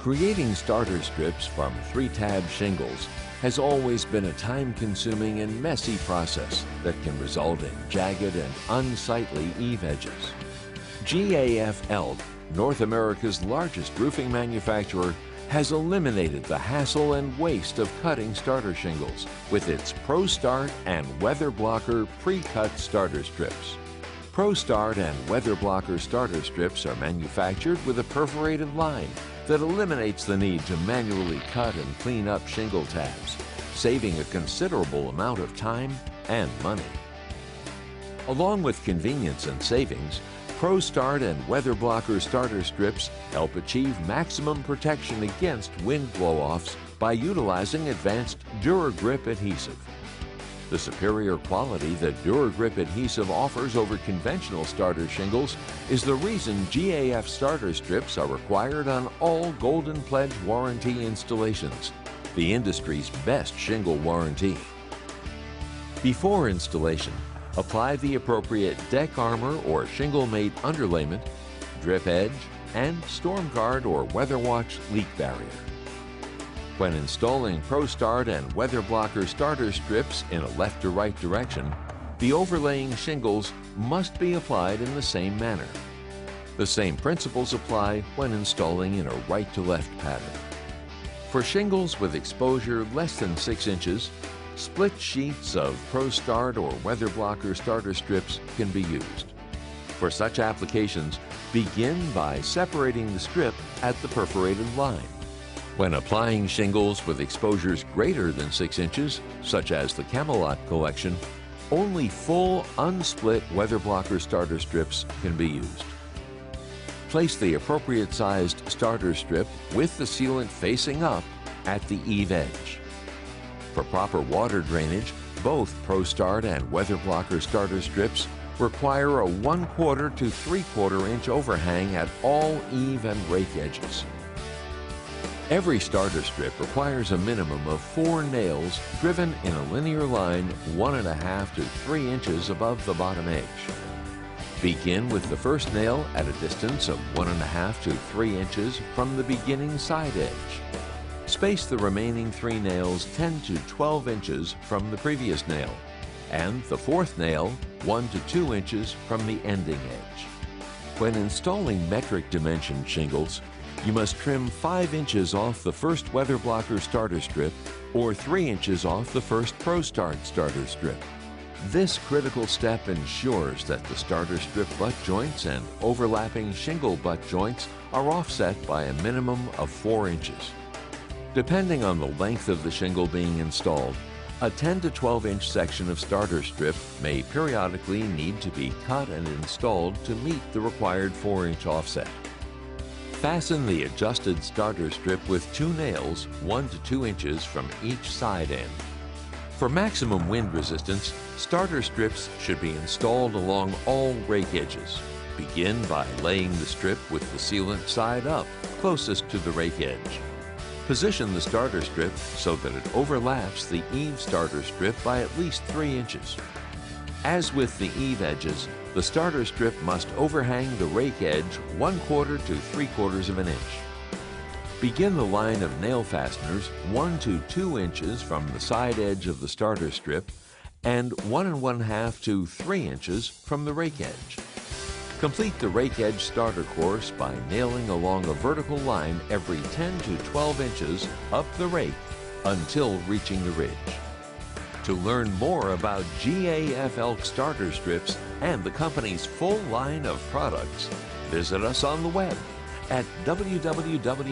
Creating starter strips from 3-tab shingles has always been a time-consuming and messy process that can result in jagged and unsightly eave edges. GAF Elk, North America's largest roofing manufacturer, has eliminated the hassle and waste of cutting starter shingles with its ProStart and Weather Blocker pre-cut starter strips. ProStart and Weather Blocker starter strips are manufactured with a perforated line that eliminates the need to manually cut and clean up shingle tabs, saving a considerable amount of time and money. Along with convenience and savings, ProStart and Weather Blocker starter strips help achieve maximum protection against wind blow-offs by utilizing advanced DuraGrip adhesive. The superior quality that DuraGrip adhesive offers over conventional starter shingles is the reason GAF starter strips are required on all Golden Pledge warranty installations, the industry's best shingle warranty. Before installation, apply the appropriate deck armor or shingle mate underlayment, drip edge, and StormGuard or WeatherWatch leak barrier. When installing ProStart and Weather Blocker starter strips in a left to right direction, the overlaying shingles must be applied in the same manner. The same principles apply when installing in a right to left pattern. For shingles with exposure less than 6 inches, split sheets of ProStart or Weather Blocker starter strips can be used. For such applications, begin by separating the strip at the perforated line. When applying shingles with exposures greater than 6 inches, such as the Camelot collection, only full unsplit Weather Blocker starter strips can be used. Place the appropriate sized starter strip with the sealant facing up at the eave edge. For proper water drainage, both ProStart and Weather Blocker starter strips require a 1/4 to 3/4 inch overhang at all eave and rake edges. Every starter strip requires a minimum of 4 nails driven in a linear line 1.5 to 3 inches above the bottom edge. Begin with the first nail at a distance of 1.5 to 3 inches from the beginning side edge. Space the remaining 3 nails 10 to 12 inches from the previous nail, and the fourth nail 1 to 2 inches from the ending edge. When installing metric dimension shingles, you must trim 5 inches off the first Weather Blocker starter strip or 3 inches off the first ProStart starter strip. This critical step ensures that the starter strip butt joints and overlapping shingle butt joints are offset by a minimum of 4 inches. Depending on the length of the shingle being installed, a 10 to 12 inch section of starter strip may periodically need to be cut and installed to meet the required 4-inch offset. Fasten the adjusted starter strip with 2 nails 1 to 2 inches from each side end. For maximum wind resistance, starter strips should be installed along all rake edges. Begin by laying the strip with the sealant side up, closest to the rake edge. Position the starter strip so that it overlaps the eave starter strip by at least 3 inches. As with the eave edges, the starter strip must overhang the rake edge 1/4 to 3/4 of an inch. Begin the line of nail fasteners 1 to 2 inches from the side edge of the starter strip and 1.5 to 3 inches from the rake edge. Complete the rake edge starter course by nailing along a vertical line every 10 to 12 inches up the rake until reaching the ridge. To learn more about GAF Elk starter strips and the company's full line of products, visit us on the web at www.gaf.com.